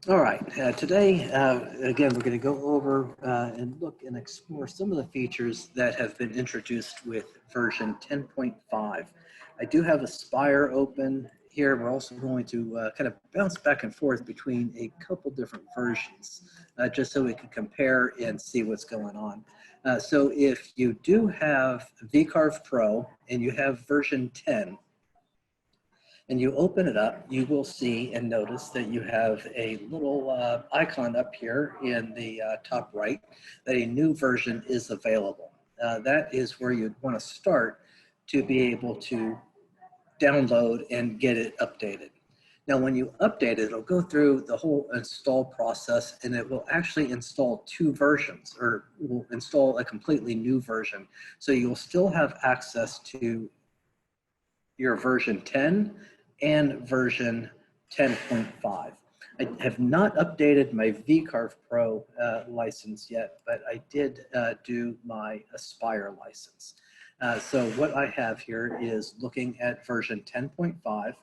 All right, today, again, we're going to go over and look and explore some of the features that have been introduced with version 10.5. I do have a Spire open here. We're also going to kind of bounce back and forth between a couple different versions, just so we can compare and see what's going on. So if you do have VCarve Pro and you have version 10, and you open it up, you will see and notice that you have a little icon up here in the top right that a new version is available. That is where you'd want to start to be able to download and get it updated. Now, when you update it, it'll go through the whole install process and it will actually install two versions, or will install a completely new version. So you'll still have access to your version 10 and version 10.5. I have not updated my VCarve Pro license yet, but I did do my Aspire license. So what I have here is looking at version 10.5,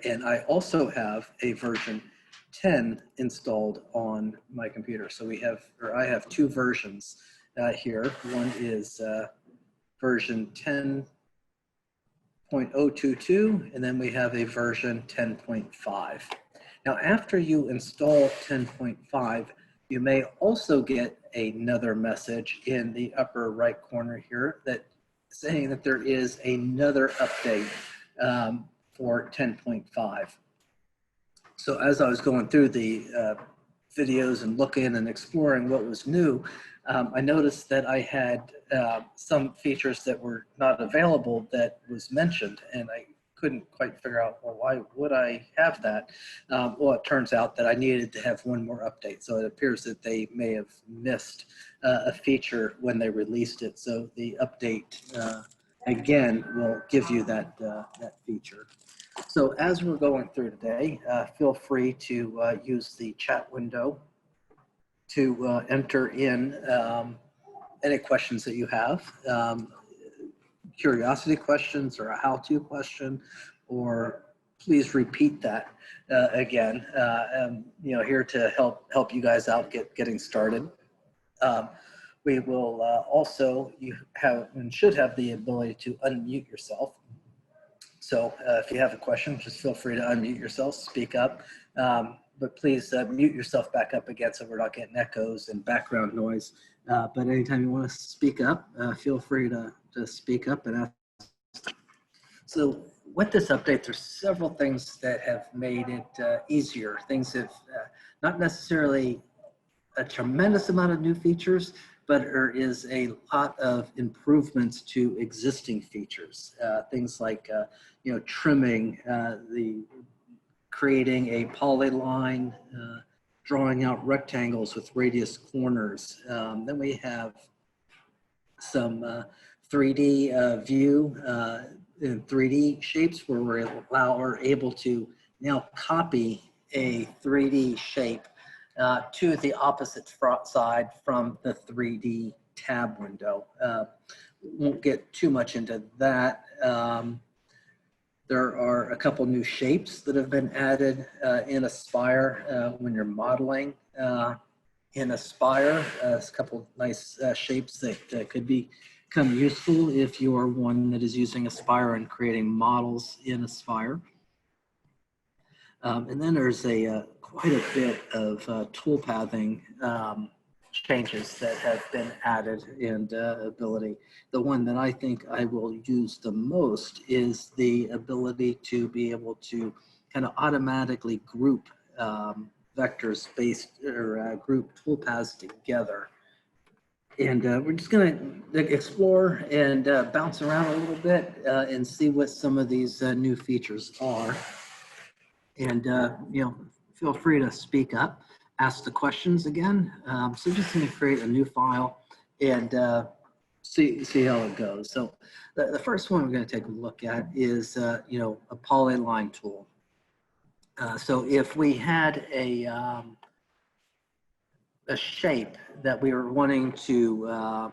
and I also have a version 10 installed on my computer. So we have, or I have two versions here. One is version 10.022, and then we have a version 10.5. Now, after you install 10.5, you may also get another message in the upper right corner here that saying that there is another update for 10.5. So as I was going through the videos and looking and exploring what was new, I noticed that I had some features that were not available that was mentioned, and I couldn't quite figure out, well, why would I have that? Well, it turns out that I needed to have one more update. So it appears that they may have missed a feature when they released it. So the update, again, will give you that, that feature. So as we're going through today, feel free to use the chat window to enter in any questions that you have, curiosity questions or a how-to question, or please repeat that again. You know, here to help you guys out getting started. We will also, you have and should have the ability to unmute yourself. So if you have a question, just feel free to unmute yourself, speak up. But please mute yourself back up again so we're not getting echoes and background noise. But anytime you want to speak up, feel free to speak up and ask. So with this update, there's several things that have made it easier. Things have not necessarily a tremendous amount of new features, but there is a lot of improvements to existing features. Things like, you know, trimming, creating a polyline, drawing out rectangles with radius corners. Then we have some 3D view in 3D shapes where we're able to now copy a 3D shape to the opposite side from the 3D tab window. Won't get too much into that. There are a couple new shapes that have been added in Aspire when you're modeling in Aspire. A couple nice shapes that could become useful if you are one that is using Aspire and creating models in Aspire. And then there's quite a bit of toolpathing changes that have been added and ability. The one that I think I will use the most is the ability to be able to kind of automatically group vectors based or group toolpaths together. And we're just going to explore and bounce around a little bit and see what some of these new features are. And, you know, feel free to speak up, ask the questions again. So just going to create a new file and see how it goes. So the first one we're going to take a look at is, you know, a polyline tool. So if we had a shape that we were wanting to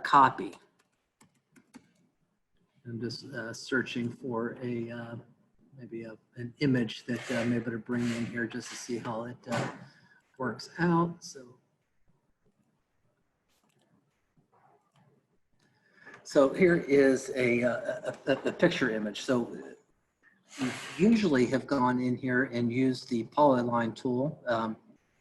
copy, I'm just searching for a maybe an image that I'm able to bring in here just to see how it works out. So here is a picture image. So we usually have gone in here and used the polyline tool.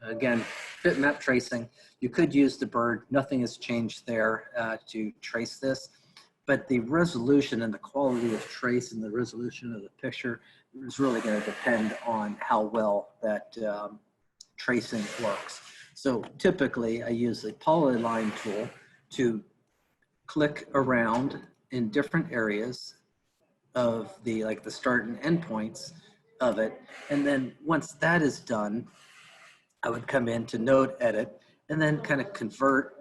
Again, bitmap tracing. You could use the bird. Nothing has changed there to trace this. But the resolution and the quality of trace and the resolution of the picture is really going to depend on how well that tracing works. So typically I use the polyline tool to click around in different areas of the start and end points of it. And then once that is done, I would come in to node edit and then kind of convert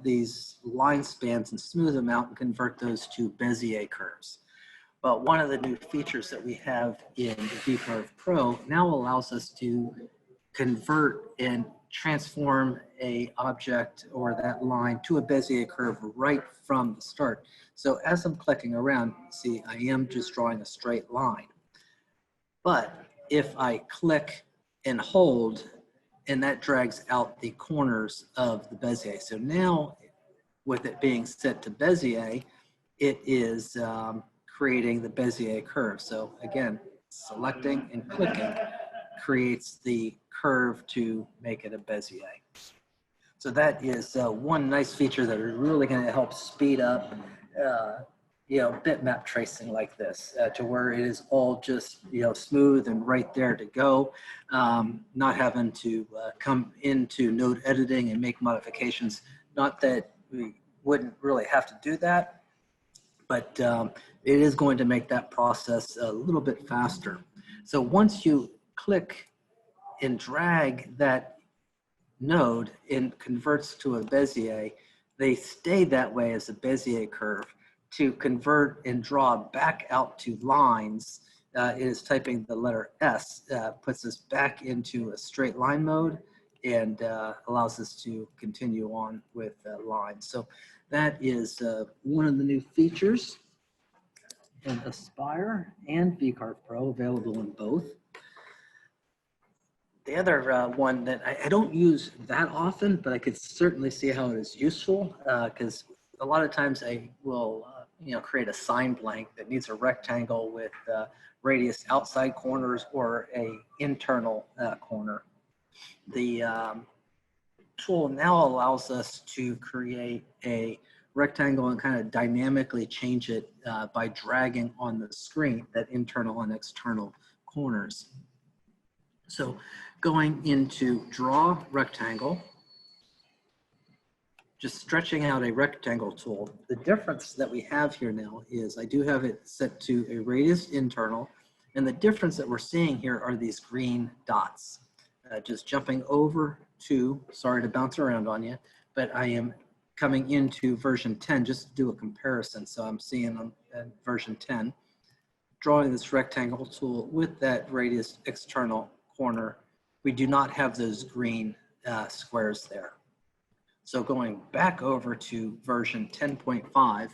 these line spans and smooth them out and convert those to Bezier curves. But one of the new features that we have in the VCarve Pro now allows us to convert and transform a object or that line to a Bezier curve right from the start. So as I'm clicking around, see, I am just drawing a straight line. But if I click and hold, and that drags out the corners of the Bezier. So now, with it being set to Bezier, it is creating the Bezier curve. So again, selecting and clicking creates the curve to make it a Bezier. So that is one nice feature that is really going to help speed up bitmap tracing like this to where it is all just smooth and right there to go, not having to come into node editing and make modifications. Not that we wouldn't really have to do that, but it is going to make that process a little bit faster. So once you click and drag that node and converts to a Bezier, they stay that way as a Bezier curve. To convert and draw back out to lines, it is typing the letter S, puts us back into a straight line mode and allows us to continue on with lines. So that is one of the new features in Aspire and VCarve Pro, available in both. The other one that I don't use that often, but I could certainly see how it is useful, because a lot of times I will create a sign blank that needs a rectangle with radius outside corners or a internal corner. The tool now allows us to create a rectangle and kind of dynamically change it by dragging on the screen that internal and external corners. So going into draw rectangle, just stretching out a rectangle tool. The difference that we have here now is I do have it set to a radius internal, and the difference that we're seeing here are these green dots. Just jumping over to, sorry to bounce around on you, but I am coming into version 10 just to do a comparison. So I'm seeing on version 10, drawing this rectangle tool with that radius external corner. We do not have those green squares there. So going back over to version 10.5,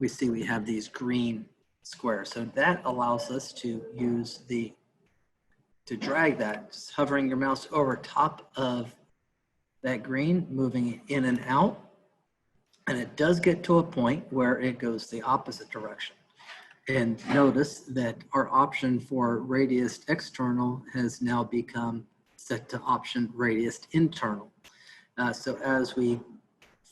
we see we have these green squares. So that allows us to use to drag that, just hovering your mouse over top of that green, moving it in and out. And it does get to a point where it goes the opposite direction. And notice that our option for radius external has now become set to option radius internal. So as we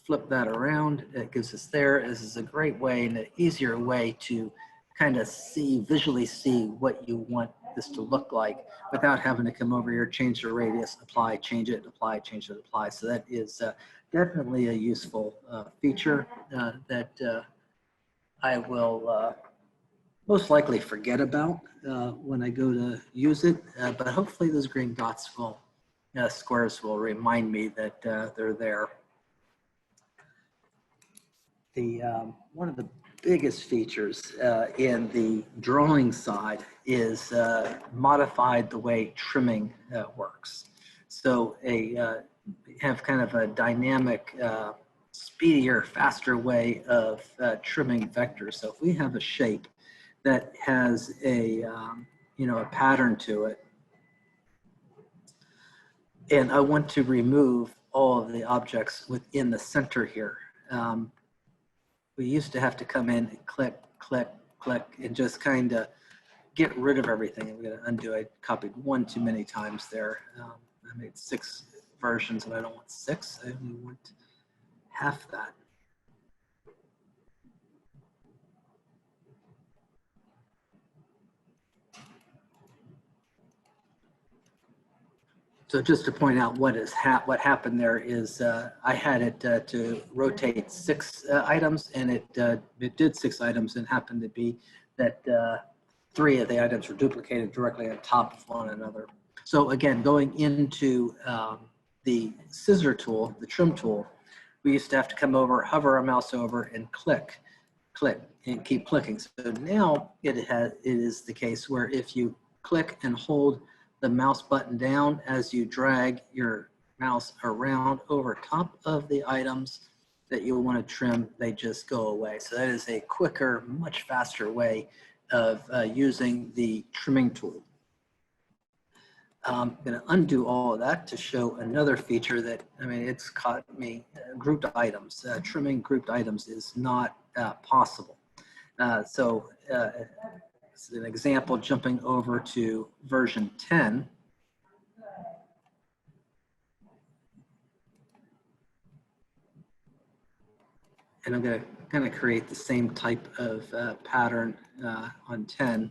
flip that around, it gives us there. This is a great way and an easier way to kind of visually see what you want this to look like without having to come over here, change the radius, apply, change it, apply, change it, apply. So that is definitely a useful feature that I will most likely forget about when I go to use it, but hopefully those green dots squares will remind me that they're there. One of the biggest features in the drawing side is modified the way trimming works. So have kind of a dynamic, speedier, faster way of trimming vectors. So if we have a shape that has a a pattern to it. And I want to remove all of the objects within the center here. We used to have to come in and click, click, click, and just kind of get rid of everything. I'm going to undo. I copied one too many times there. I made 6 versions and I don't want 6. I only want half that. So just to point out what happened there is I had it to rotate 6 items, and it did 6 items, and happened to be that 3 of the items were duplicated directly on top of one another. So again, going into the scissor tool, the trim tool, we used to have to come over, hover our mouse over, and click, click, and keep clicking. So now it is the case where if you click and hold the mouse button down as you drag your mouse around over top of the items that you want to trim, they just go away. So that is a quicker, much faster way of using the trimming tool. I'm going to undo all of that to show another feature that, it's caught me, grouped items. Trimming grouped items is not possible. So as an example, jumping over to version 10. And I'm going to create the same type of pattern on 10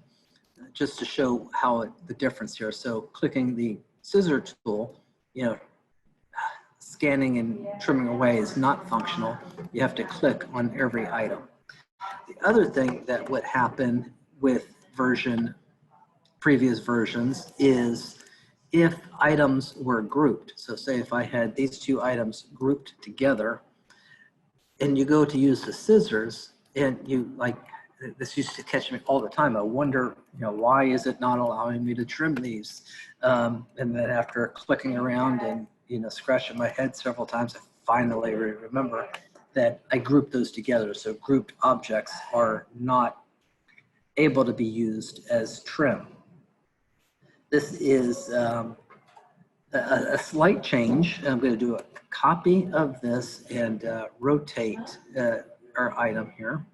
just to show how the difference here. So clicking the scissor tool, scanning and trimming away is not functional. You have to click on every item. The other thing that would happen with previous versions is if items were grouped. So say if I had these 2 items grouped together and you go to use the scissors, and this used to catch me all the time. I wonder, why is it not allowing me to trim these? And then after clicking around and, scratching my head several times, I finally remember that I grouped those together. So grouped objects are not able to be used as trim. This is a slight change. I'm going to do a copy of this and rotate our item here.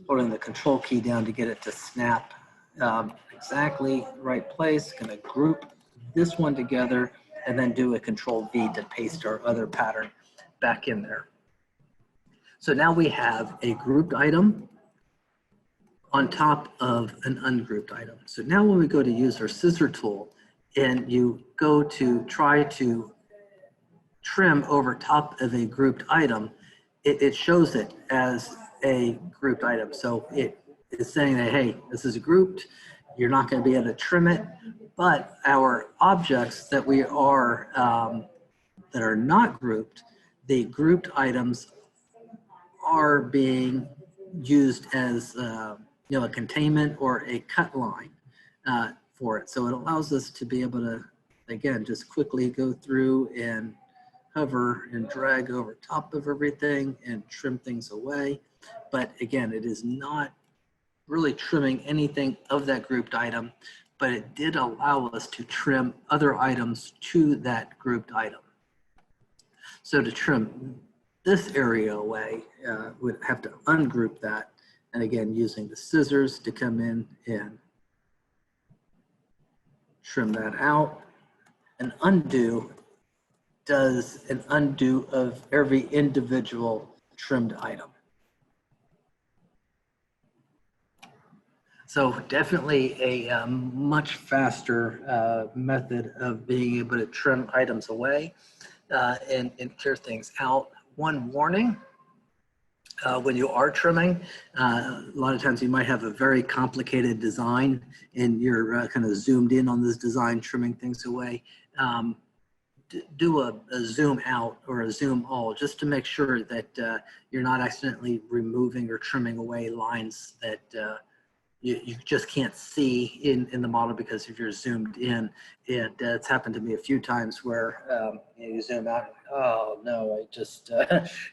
Holding the control key down to get it to snap exactly right place. Going to group this one together and then do a control V to paste our other pattern back in there. So now we have a grouped item on top of an ungrouped item. So now when we go to use our scissor tool and you go to try to trim over top of a grouped item, it shows it as a grouped item. So it is saying that, hey, this is grouped, you're not going to be able to trim it, but our objects that we are that are not grouped, the grouped items are being used as a containment or a cut line for it. So it allows us to be able to, again, just quickly go through and hover and drag over top of everything and trim things away. But again, it is not really trimming anything of that grouped item, but it did allow us to trim other items to that grouped item. So to trim this area away, we'd have to ungroup that. And again, using the scissors to come in and trim that out. An undo does an undo of every individual trimmed item. So definitely a much faster method of being able to trim items away and clear things out. One warning, when you are trimming, a lot of times you might have a very complicated design and you're kind of zoomed in on this design, trimming things away. Do a zoom out or a zoom all just to make sure that you're not accidentally removing or trimming away lines that you just can't see in the model because if you're zoomed in. It's happened to me a few times where you zoom out, oh no, I just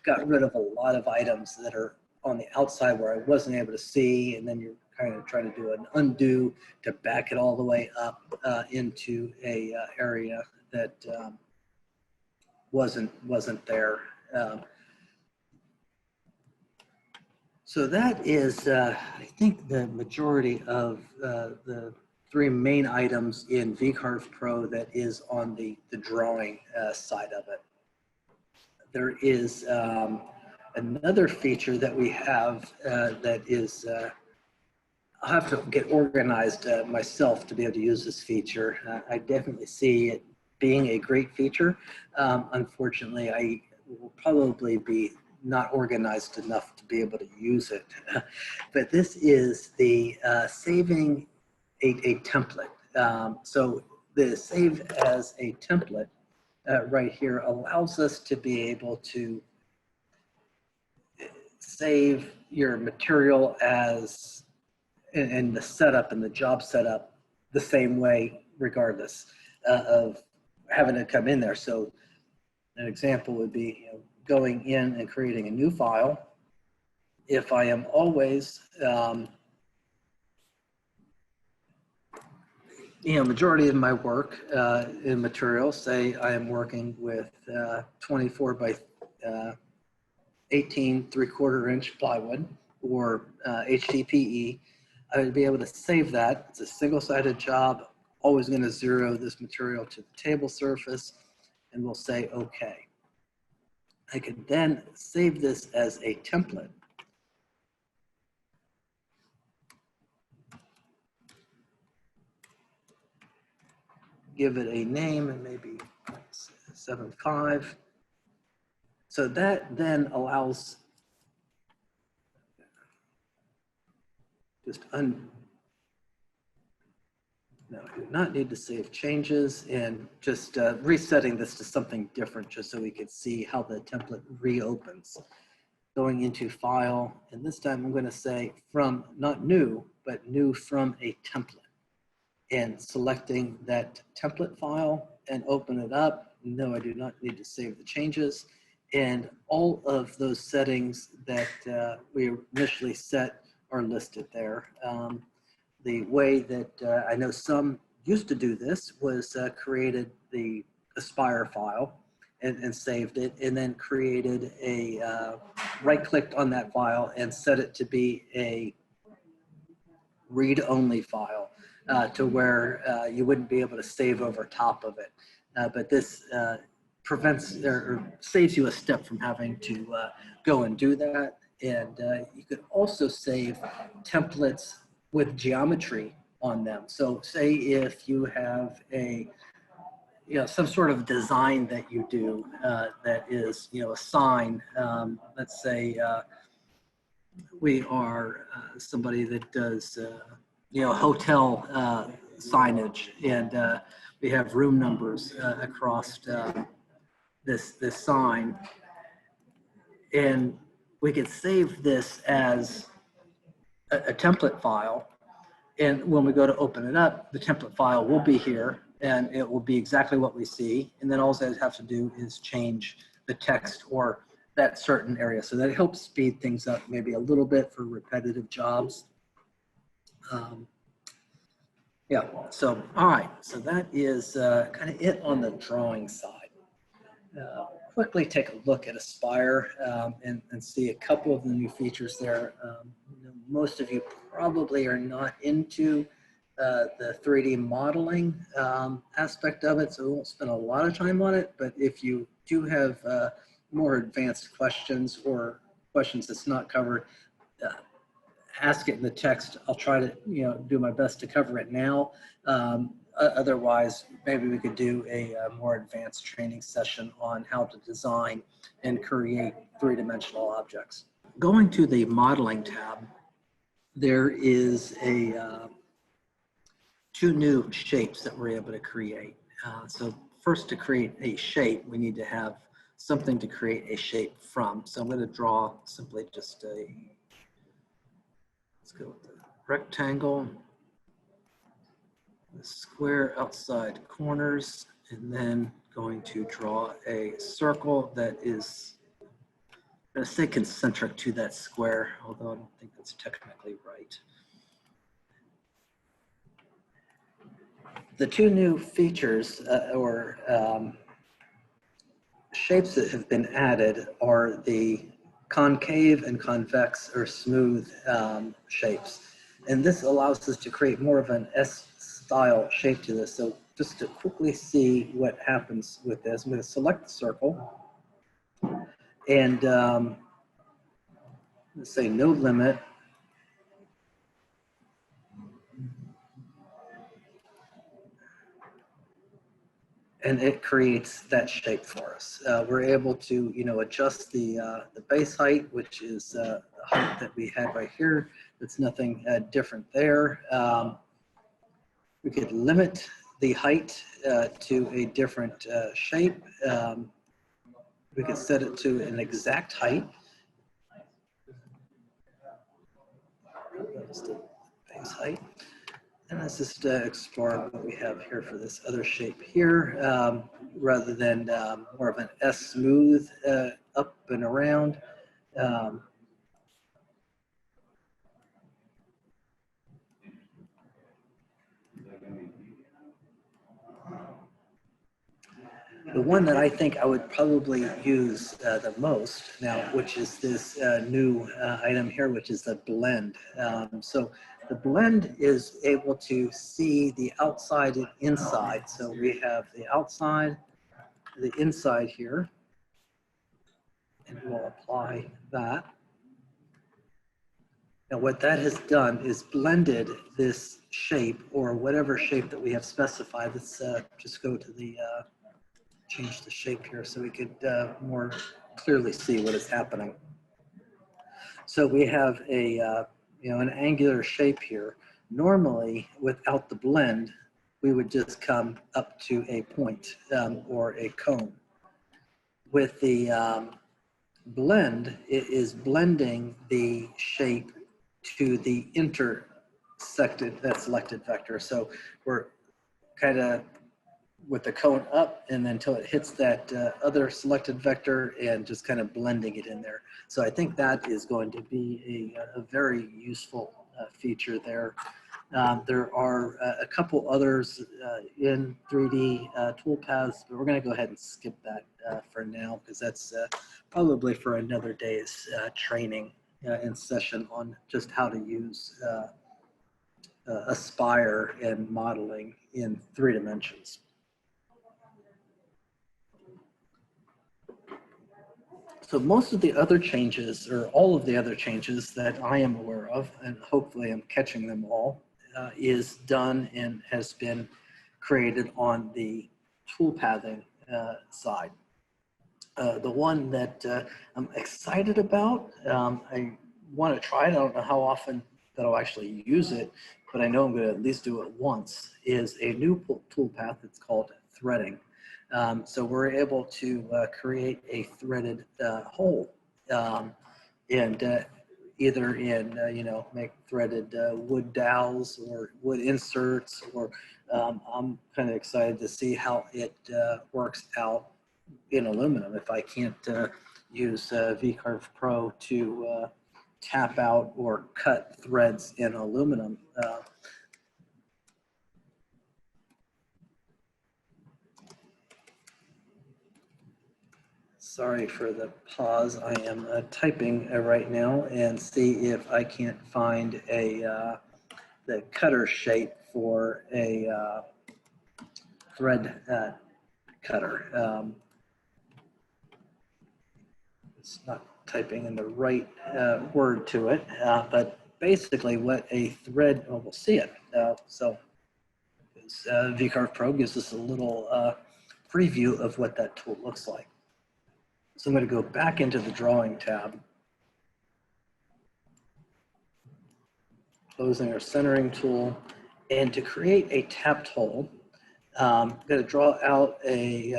got rid of a lot of items that are on the outside where I wasn't able to see, and then you're kind of try to do an undo to back it all the way up into a area that wasn't there. So that is, I think, the majority of the three main items in VCarve Pro that is on the drawing side of it. There is another feature that we have that is, I'll have to get organized myself to be able to use this feature. I definitely see it being a great feature. Unfortunately, I will probably be not organized enough to be able to use it. But this is the saving a template. So the save as a template right here allows us to be able to save your material as and the setup and the job setup the same way regardless of having it come in there. So an example would be, going in and creating a new file. If I am always, majority of my work in materials, say I am working with 24 by 18 3/4 inch plywood or HDPE, I would be able to save that. It's a single-sided job, always going to zero this material to the table surface, and we'll say okay. I could then save this as a template. Give it a name and maybe 7.5. So that then allows no, I do not need to save changes, and just resetting this to something different just so we can see how the template reopens. Going into file, and this time I'm going to say from, not new, but new from a template, and selecting that template file and open it up. No, I do not need to save the changes, and all of those settings that we initially set are listed there. The way that I know some used to do this was created the Aspire file and saved it, and then created a right-clicked on that file and set it to be a read-only file to where you wouldn't be able to save over top of it. But this prevents or saves you a step from having to go and do that. And you could also save templates with geometry on them. So say if you have a, some sort of design that you do that is, a sign, let's say we are somebody that does, hotel signage, and we have room numbers across this sign, and we could save this as a template file, and when we go to open it up, the template file will be here, and it will be exactly what we see, and then all I have to do is change the text or that certain area, so that it helps speed things up maybe a little bit for repetitive jobs. Yeah, so all right, so that is kind of it on the drawing side. Quickly take a look at Aspire and see a couple of the new features there. Most of you probably are not into the 3D modeling aspect of it, so we won't spend a lot of time on it, but if you do have more advanced questions or questions that's not covered, ask it in the text. I'll try to do my best to cover it now. Otherwise, maybe we could do a more advanced training session on how to design and create three-dimensional objects. Going to the modeling tab, there is two new shapes that we're able to create. So first, to create a shape, we need to have something to create a shape from. So I'm going to draw simply just let's go with the rectangle, the square outside corners, and then going to draw a circle that is, I'm going to say concentric to that square, although I don't think that's technically right. The two new features or shapes that have been added are the concave and convex or smooth shapes. And this allows us to create more of an S-style shape to this. So just to quickly see what happens with this, I'm going to select the circle and let's say no limit. And it creates that shape for us. We're able to, adjust the base height, which is the height that we had right here. It's nothing different there. We could limit the height to a different shape. We could set it to an exact height. That's the base height. And let's just explore what we have here for this other shape here, rather than more of an S smooth up and around. The one that I think I would probably use the most now, which is this new item here, which is the blend. So the blend is able to see the outside and inside. So we have the outside, the inside here, and we'll apply that. Now what that has done is blended this shape or whatever shape that we have specified. Let's just go to the change the shape here so we could more clearly see what is happening. So we have a an angular shape here. Normally, without the blend, we would just come up to a point or a cone. With the blend, it is blending the shape to the intersected, that selected vector. So we're kind of with the cone up and then until it hits that other selected vector and just kind of blending it in there. So I think that is going to be a very useful feature there. There are a couple others in 3D toolpaths, but we're going to go ahead and skip that for now because that's probably for another day's training and session on just how to use Aspire and modeling in 3 dimensions. So most of the other changes, or all of the other changes that I am aware of, and hopefully I'm catching them all, is done and has been created on the toolpathing side. The one that I'm excited about, I want to try it. I don't know how often that I'll actually use it, but I know I'm going to at least do it once, is a new toolpath. It's called threading. So we're able to create a threaded hole and either in, make threaded wood dowels or wood inserts, or I'm kind of excited to see how it works out in aluminum. If I can't use VCarve Pro to tap out or cut threads in aluminum, sorry for the pause. I am typing right now and see if I can't find a the cutter shape for a thread cutter. It's not typing in the right word to it, but basically what a thread, oh, we'll see it. So VCarve Pro gives us a little preview of what that tool looks like. So I'm going to go back into the drawing tab, closing our centering tool, and to create a tapped hole, I'm going to draw out a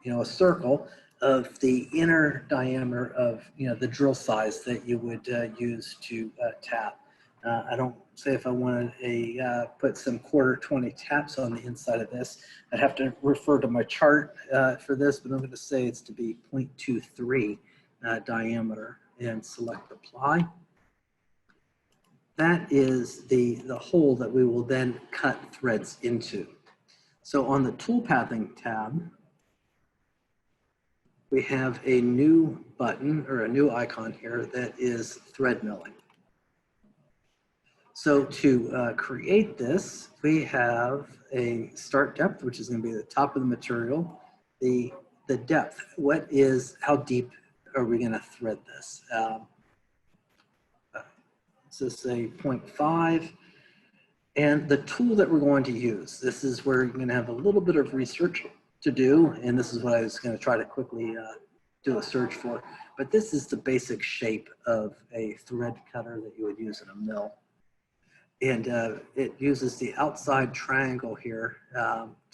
a circle of the inner diameter of the drill size that you would use to tap. I don't say if I wanted a put some 1/4-20 taps on the inside of this. I'd have to refer to my chart for this, but I'm going to say it's to be 0.23 diameter and select apply. that is the hole that we will then cut threads into. So on the tool pathing tab, we have a new button or a new icon here that is thread milling. So to create this, we have a start depth, which is going to be the top of the material. The depth, how deep are we going to thread this? So say 0.5. And the tool that we're going to use, this is where you're going to have a little bit of research to do. And this is what I was going to try to quickly do a search for. But this is the basic shape of a thread cutter that you would use in a mill. And it uses the outside triangle here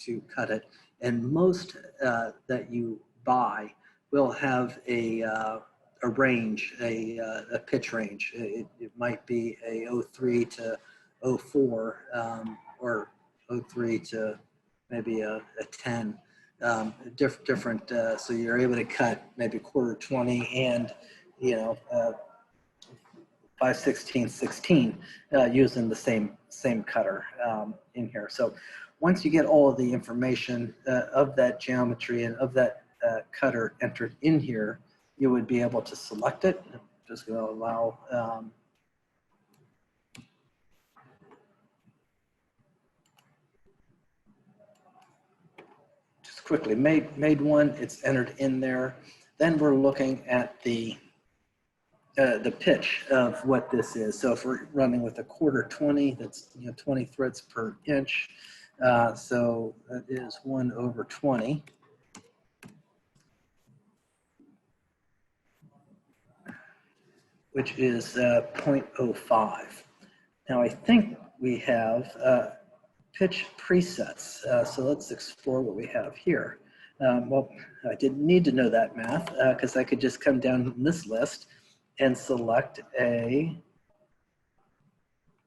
to cut it. And most that you buy will have a range, a pitch range. It might be a 03 to 04 or 03 to maybe a 10. Different, so you're able to cut maybe 1/4 20 and 5/16 16 using the same cutter in here. So once you get all of the information of that geometry and of that cutter entered in here, you would be able to select it. I'm just going to allow just quickly made one. It's entered in there. Then we're looking at the pitch of what this is. So if we're running with a 1/4 20, that's 20 threads per inch. So that is 1/20. Which is 0.05. Now I think we have pitch presets. So let's explore what we have here. Well, I didn't need to know that math because I could just come down this list and select a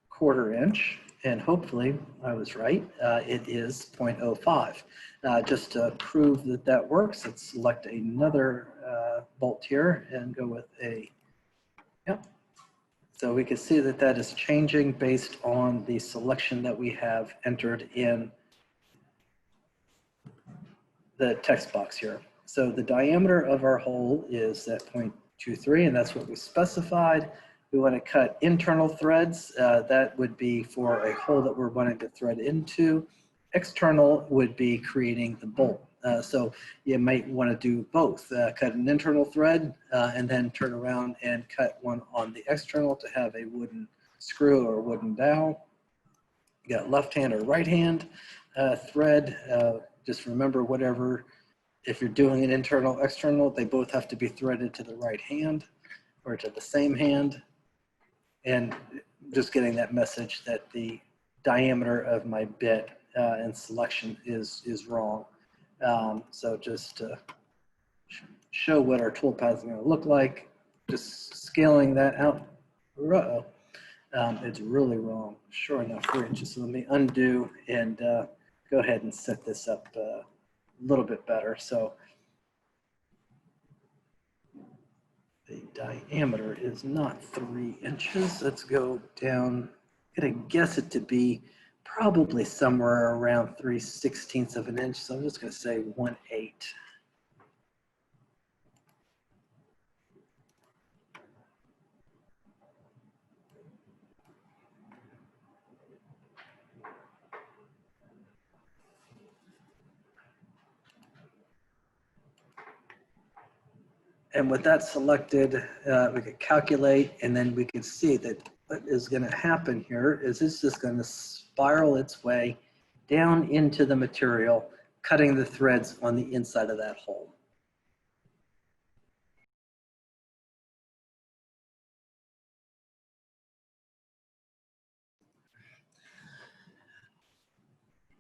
1/4 inch, and hopefully I was right. It is 0.05. Just to prove that that works, let's select another bolt here and go with a, yep. So we can see that that is changing based on the selection that we have entered in the text box here. So the diameter of our hole is at 0.23, and that's what we specified. We want to cut internal threads. That would be for a hole that we're wanting to thread into. External would be creating the bolt. So you might want to do both. Cut an internal thread and then turn around and cut one on the external to have a wooden screw or wooden dowel. You got left hand or right hand thread. Just remember whatever, if you're doing an internal, external, they both have to be threaded to the right hand or to the same hand. And just getting that message that the diameter of my bit and selection is wrong. So just to show what our tool path is going to look like, just scaling that out. It's really wrong. Sure enough, 4 inches. So let me undo and go ahead and set this up a little bit better. So the diameter is not 3 inches. Let's go down. I'm going to guess it to be probably somewhere around 3/16 of an inch. So I'm just going to say 1/8. And with that selected, we could calculate, and then we could see that what is going to happen here is it's just going to spiral its way down into the material, cutting the threads on the inside of that hole.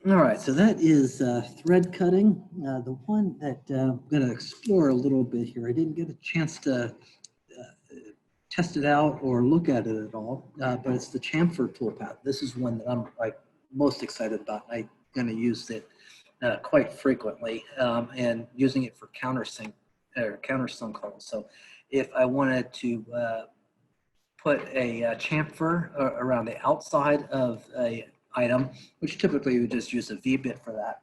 All right, so that is thread cutting. The one that I'm going to explore a little bit here, I didn't get a chance to test it out or look at it at all, but it's the chamfer toolpath. This is one that I'm most excited about. I'm going to use it quite frequently and using it for countersunk holes. So if I wanted to put a chamfer around the outside of a item, which typically you would just use a V-bit for that.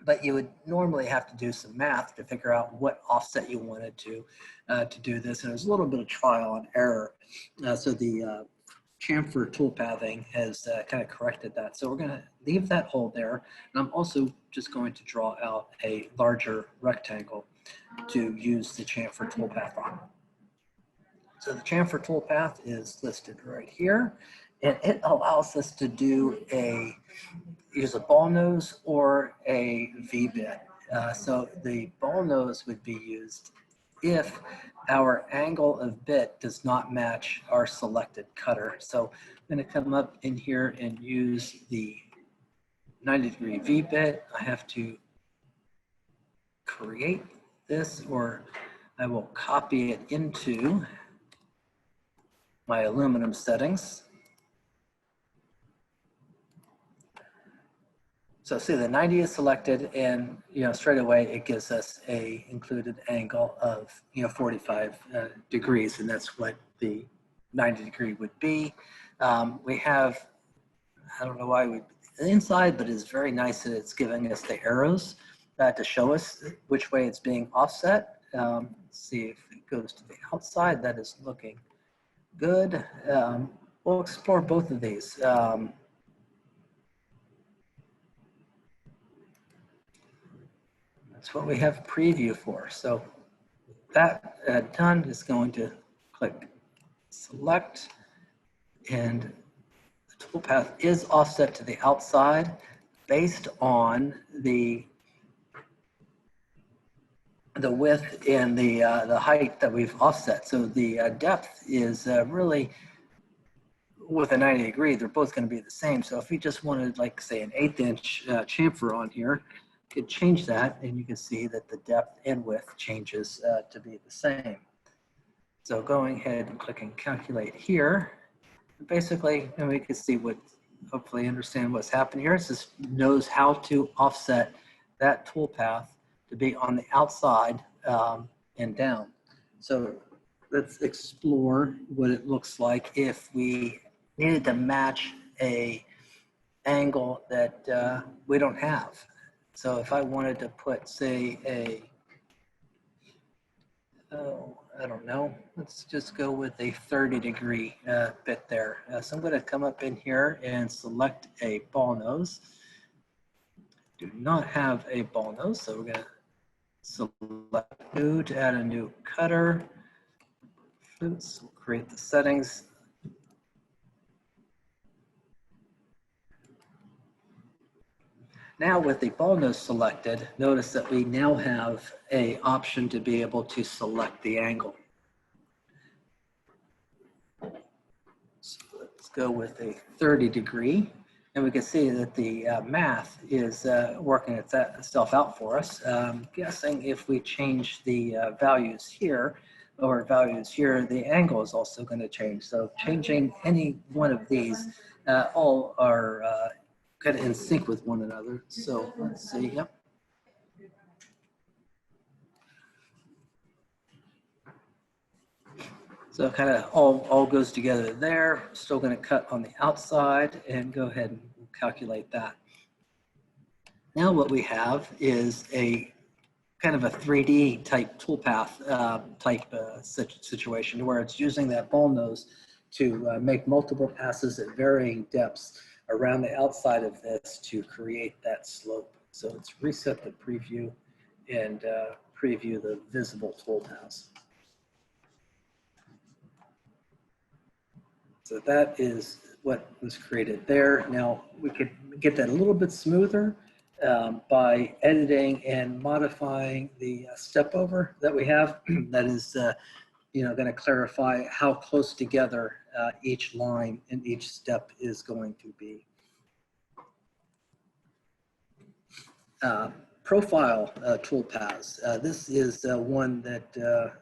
But you would normally have to do some math to figure out what offset you wanted to do this. And it was a little bit of trial and error. So the chamfer toolpathing has kind of corrected that. So we're going to leave that hole there. And I'm also just going to draw out a larger rectangle to use the chamfer toolpath on. So the chamfer toolpath is listed right here, and it allows us to use a ball nose or a V-bit. So the ball nose would be used if our angle of bit does not match our selected cutter. So I'm going to come up in here and use the 90-degree V-bit. I have to create this, or I will copy it into my aluminum settings. So see, the 90 is selected, and straight away it gives us a included angle of 45 degrees, and that's what the 90 degree would be. We have, I don't know why we the inside, but it's very nice that it's giving us the arrows to show us which way it's being offset. Let's see if it goes to the outside. That is looking good. We'll explore both of these. That's what we have preview for. So that done is going to click select, and the toolpath is offset to the outside based on the width and the height that we've offset. So the depth is really, with a 90 degree, they're both going to be the same. So if we just wanted, like, say, an 1/8 inch chamfer on here, you could change that, and you can see that the depth and width changes to be the same. So going ahead and clicking calculate here, basically, and we can see what, hopefully understand what's happening here. It just knows how to offset that toolpath to be on the outside and down. So let's explore what it looks like if we needed to match a angle that we don't have. So if I wanted to put, say, I don't know, let's just go with a 30 degree bit there. So I'm going to come up in here and select a ball nose. Do not have a ball nose, so we're going to select new to add a new cutter. Let's create the settings. Now with the ball nose selected, notice that we now have an option to be able to select the angle. So let's go with a 30 degree, and we can see that the math is working itself out for us. I'm guessing if we change the values here, or values here, the angle is also going to change. So changing any one of these all are kind of in sync with one another. So let's see, yep. So kind of all goes together there. Still going to cut on the outside and go ahead and calculate that. Now what we have is a kind of a 3D type toolpath situation where it's using that ball nose to make multiple passes at varying depths around the outside of this to create that slope. So let's reset the preview and preview the visible toolpaths. So that is what was created there. Now we could get that a little bit smoother by editing and modifying the step over that we have. That is going to clarify how close together each line and each step is going to be. Profile toolpaths. This is one that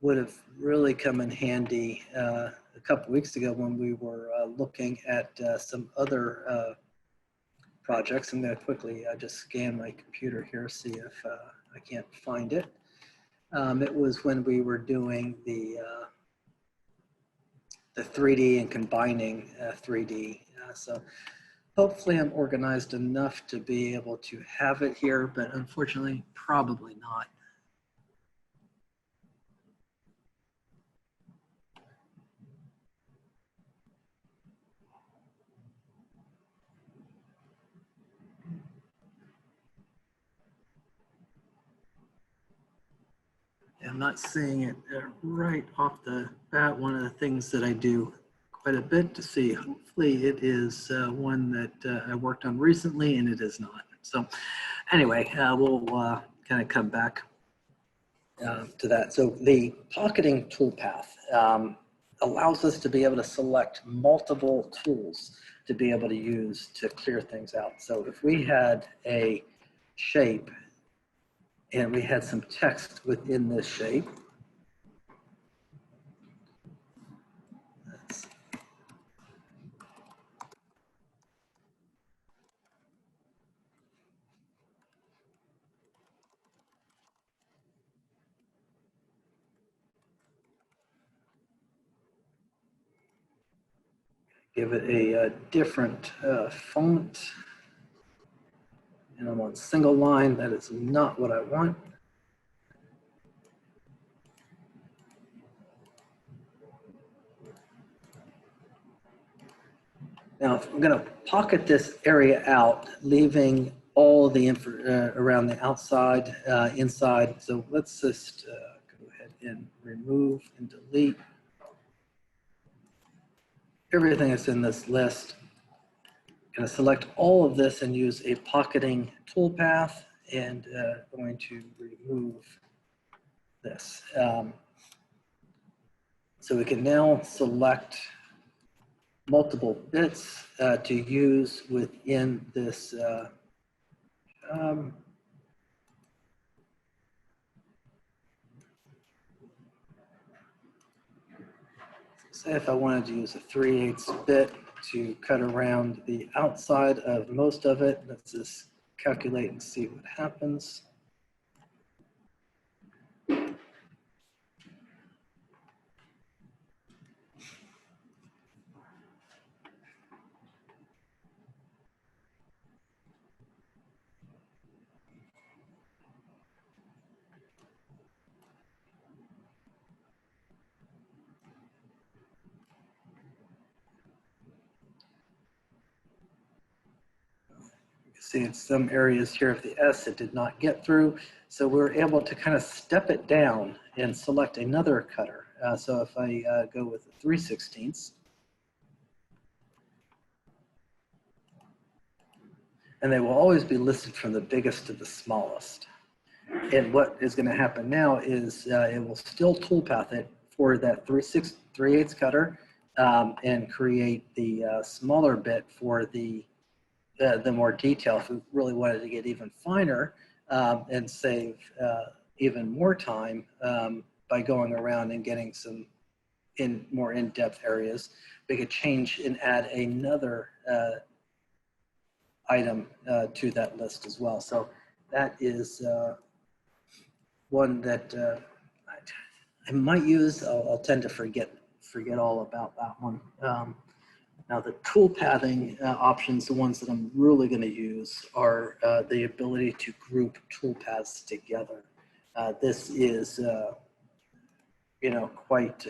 would have really come in handy a couple weeks ago when we were looking at some other projects. I'm going to quickly just scan my computer here, see if I can't find it. It was when we were doing the the 3D and combining 3D. So hopefully I'm organized enough to be able to have it here, but unfortunately, probably not. I'm not seeing it right off the bat. One of the things that I do quite a bit to see, hopefully it is one that I worked on recently, and it is not. So anyway, we'll kind of come back to that. So the pocketing toolpath allows us to be able to select multiple tools to be able to use to clear things out. So if we had a shape and we had some text within this shape, let's give it a different font. And I'm on single line. That is not what I want. Now, if I'm going to pocket this area out, leaving all the info around the outside, inside. So let's just go ahead and remove and delete everything that's in this list. I'm going to select all of this and use a pocketing toolpath, and going to remove this. So we can now select multiple bits to use within this say if I wanted to use a 3/8 bit to cut around the outside of most of it, let's just calculate and see what happens. See, in some areas here of the S it did not get through, so we're able to kind of step it down and select another cutter. So if I go with the 3/16, and they will always be listed from the biggest to the smallest. And what is going to happen now is it will still toolpath it for that 3/8 cutter and create the smaller bit for the more detail. If we really wanted to get even finer and save even more time by going around and getting some more in-depth areas, we could change and add another item to that list as well. So that is one that I might use. I'll tend to forget all about that one. Now the tool pathing options, the ones that I'm really going to use are the ability to group tool paths together. This is, quite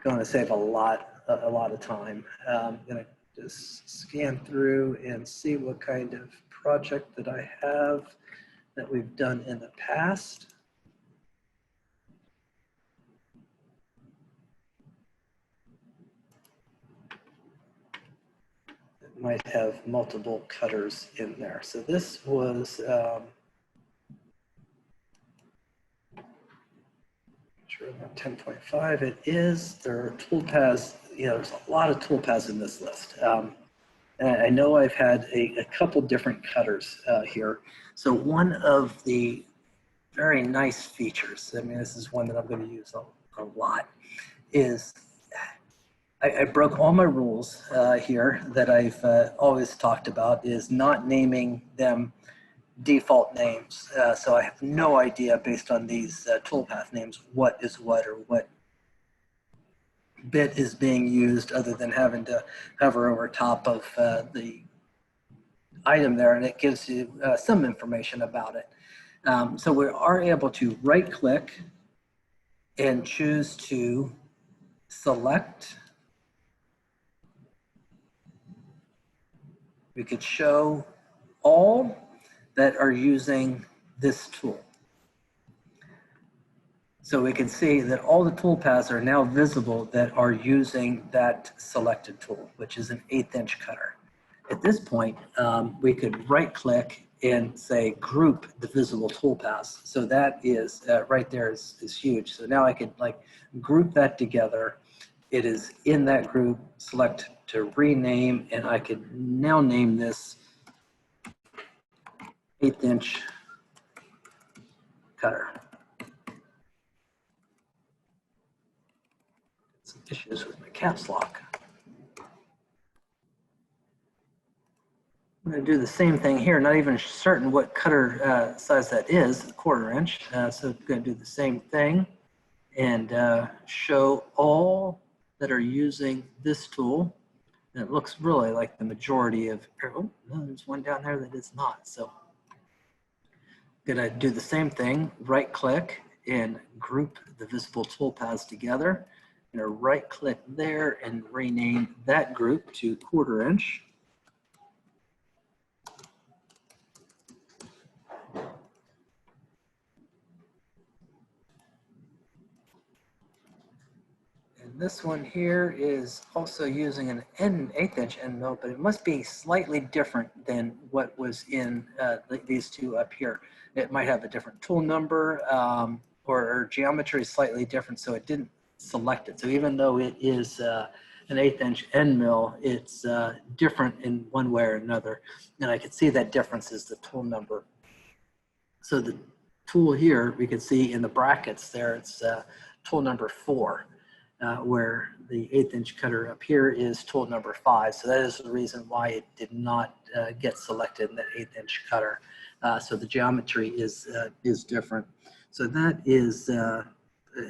going to save a lot of time. I'm going to just scan through and see what kind of project that I have that we've done in the past. Might have multiple cutters in there. So this was, sure, 10.5 it is. There are toolpaths, there's a lot of toolpaths in this list. And I know I've had a couple different cutters here. So one of the very nice features, I mean, this is one that I'm going to use a lot, is I broke all my rules here that I've always talked about, is not naming them default names. So I have no idea based on these toolpath names what is what or what bit is being used other than having to hover over top of the item there, and it gives you some information about it. So we are able to right click and choose to select. We could show all that are using this tool. So we can see that all the tool paths are now visible that are using that selected tool, which is an 1/8 inch cutter. At this point, we could right click and say group the visible tool paths. So that is right there is huge. So now I could like group that together. It is in that group, select to rename, and I could now name this 1/8 inch cutter. Some issues with my caps lock. I'm going to do the same thing here, not even certain what cutter size that is, 1/4 inch. So I'm going to do the same thing and show all that are using this tool. And it looks really like the majority of, oh, no, there's one down there that is not. So I'm going to do the same thing, right click and group the visible toolpaths together. I'm going to right click there and rename that group to 1/4 inch. This one here is also using an 1/8 inch end mill, but it must be slightly different than what was in these two up here. It might have a different tool number or geometry is slightly different, so it didn't select it. So even though it is an 1/8 inch end mill, it's different in one way or another. And I could see that difference is the tool number. So the tool here, we can see in the brackets there, it's tool number 4. Where the 1/8 inch cutter up here is tool number 5. So that is the reason why it did not get selected in that 1/8 inch cutter. So the geometry is different. So that is a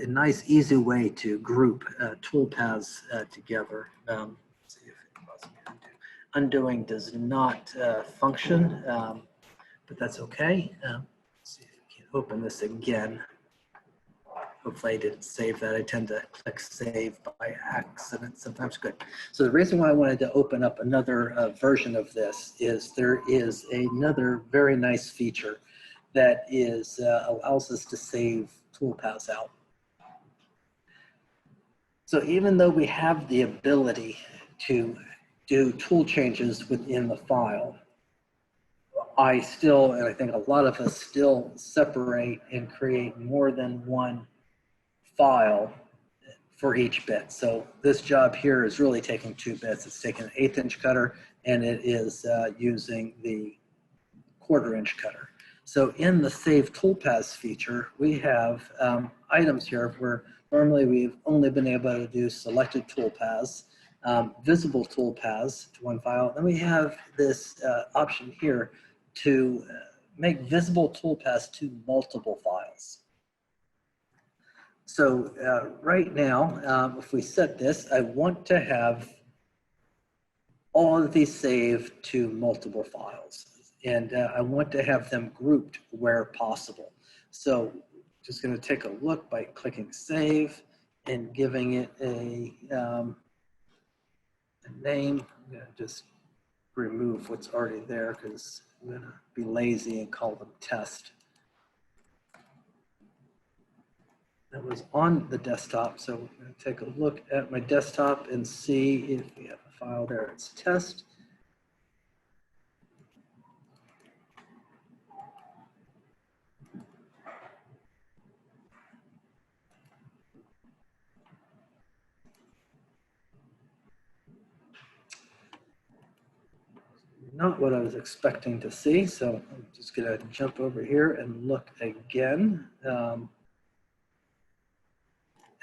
nice, easy way to group tool paths together. Let's see if it was undo. Undoing does not function, but that's okay. Let's see if we can open this again. Hopefully I didn't save that. I tend to click save by accident sometimes. Good. So the reason why I wanted to open up another version of this is there is another very nice feature that is allows us to save toolpaths out. So even though we have the ability to do tool changes within the file, I still, and I think a lot of us still separate and create more than one file for each bit. So this job here is really taking 2 bits. It's taking an 1/8 inch cutter and it is using the 1/4 inch cutter. So in the Save Toolpaths feature, we have items here where normally we've only been able to do selected toolpaths, visible toolpaths to one file. Then we have this option here to make visible toolpaths to multiple files. So right now, if we set this, I want to have all of these saved to multiple files. And I want to have them grouped where possible. So just going to take a look by clicking save and giving it a name. I'm going to just remove what's already there because I'm going to be lazy and call them test. That was on the desktop, so I'm going to take a look at my desktop and see if we have a file there. It's test. Not what I was expecting to see, so I'm just going to jump over here and look again.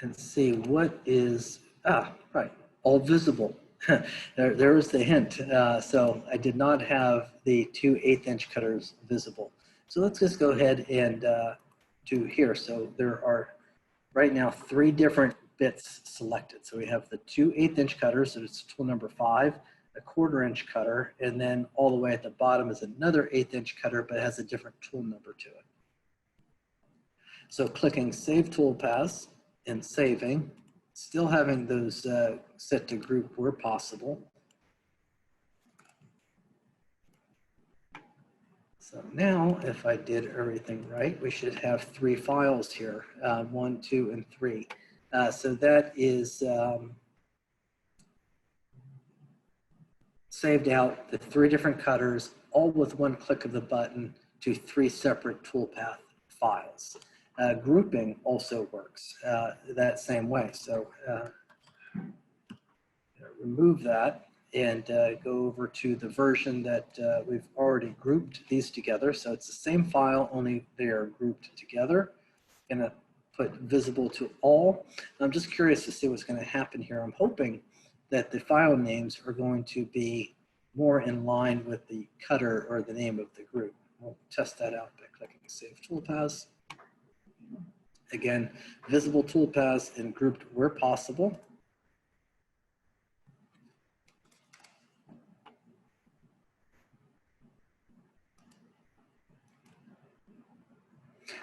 And see what is, right, all visible. there was the hint. So I did not have the 2 1/8 inch cutters visible. So let's just go ahead and do here. So there are right now 3 different bits selected. So we have the two 1/8 inch cutters, so it's tool number 5, a 1/4 inch cutter, and then all the way at the bottom is another 1/8 inch cutter, but it has a different tool number to it. So clicking Save Toolpaths and saving, still having those set to group where possible. So now, if I did everything right, we should have 3 files here, 1, 2, and 3. So that is saved out the 3 different cutters, all with one click of the button to 3 separate toolpath files. Grouping also works that same way. So remove that and go over to the version that we've already grouped these together. So it's the same file, only they are grouped together. I'm gonna put visible to all. I'm just curious to see what's gonna happen here. I'm hoping that the file names are going to be more in line with the cutter or the name of the group. We'll test that out by clicking Save Toolpaths. Again, visible toolpaths and grouped where possible.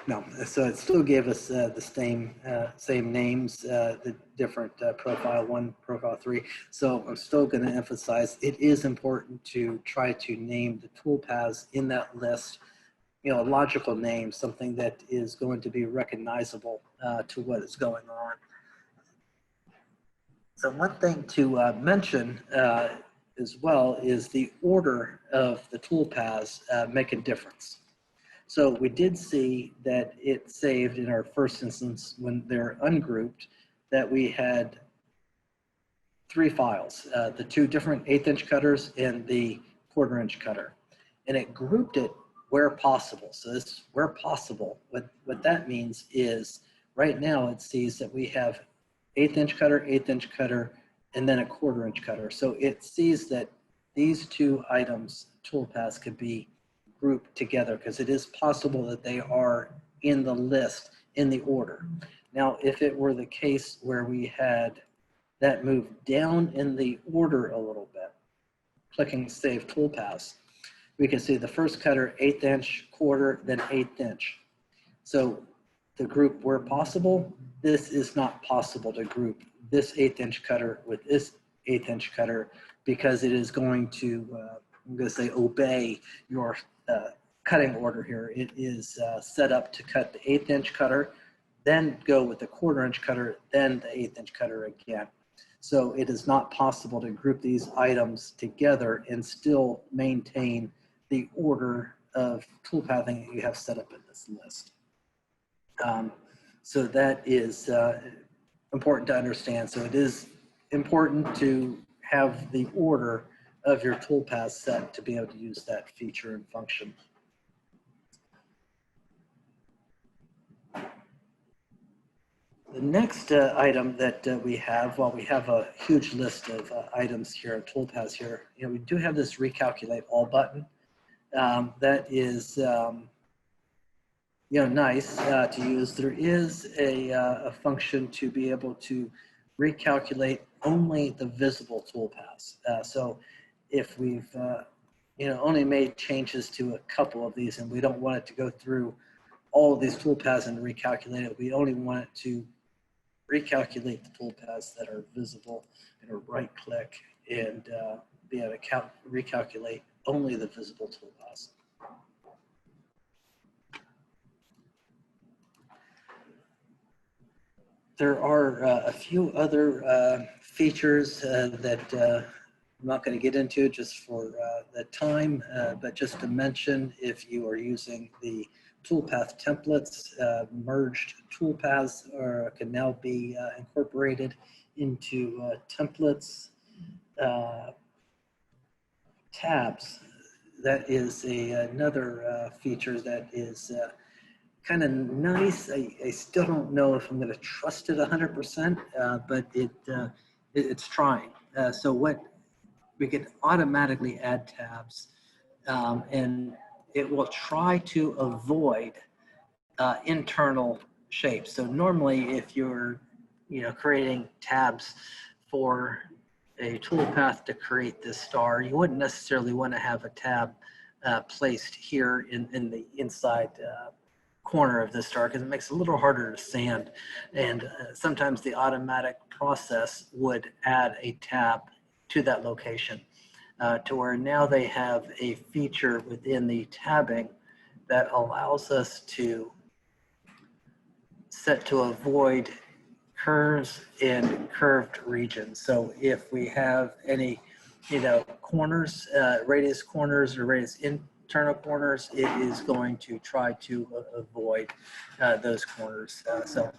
No, so it still gave us the same names, the different profile 1, profile 3. So I'm still going to emphasize it is important to try to name the toolpaths in that list, you know, a logical name, something that is going to be recognizable to what is going on. So one thing to mention as well is the order of the toolpaths make a difference. So we did see that it saved in our first instance when they're ungrouped that we had 3 files, the 2 different 1/8 inch cutters and the 1/4 inch cutter. And it grouped it where possible. So this where possible, what that means is right now it sees that we have 1/8 inch cutter, 1/8 inch cutter, and then a 1/4 inch cutter. So it sees that these 2 items, toolpaths, could be grouped together because it is possible that they are in the list in the order. Now, if it were the case where we had that moved down in the order a little bit, clicking Save Toolpaths, we can see the first cutter 1/8 inch, 1/4, then 1/8 inch. So the group where possible, this is not possible to group this 1/8 inch cutter with this 1/8 inch cutter because it is going to, I'm going to say, obey your cutting order here. It is set up to cut the 1/8 inch cutter, then go with the 1/4 inch cutter, then the 1/8 inch cutter again. So it is not possible to group these items together and still maintain the order of toolpathing that you have set up in this list. So that is important to understand. So it is important to have the order of your toolpath set to be able to use that feature and function. The next item that we have, while we have a huge list of items here, toolpaths here, you know, we do have this recalculate all button. That is, you know, nice to use. There is a function to be able to recalculate only the visible toolpaths. So if we've you know, only made changes to a couple of these and we don't want it to go through all of these toolpaths and recalculate it, we only want it to recalculate the toolpaths that are visible, and right click and be able to recalculate only the visible toolpaths. There are a few other features that I'm not going to get into just for the time, but just to mention, if you are using the toolpath templates, merged toolpaths can now be incorporated into templates. Tabs, that is another feature that is kind of nice. I still don't know if I'm going to trust it 100%, but it's trying. So what we can automatically add tabs, and it will try to avoid internal shapes. So normally, if you're creating tabs for a toolpath to create this star, you wouldn't necessarily want to have a tab placed here in the inside corner of the star, because it makes it a little harder to sand. And sometimes the automatic process would add a tab to that location, to where now they have a feature within the tabbing that allows us to set to avoid curves in curved regions. So if we have any, corners, radius corners or radius internal corners, it is going to try to avoid those corners. So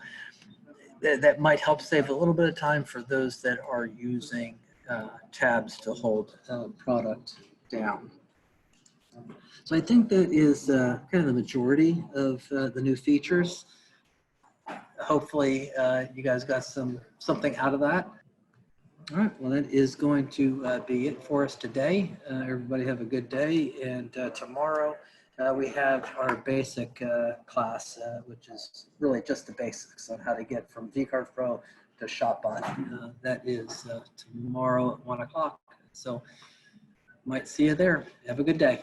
that might help save a little bit of time for those that are using tabs to hold product down. So I think that is kind of the majority of the new features. Hopefully you guys got something out of that. All right, well, that is going to be it for us today. Everybody have a good day, and tomorrow we have our basic class, which is really just the basics on how to get from VCarve Pro to Shopbot. That is tomorrow at 1 o'clock. So might see you there. Have a good day.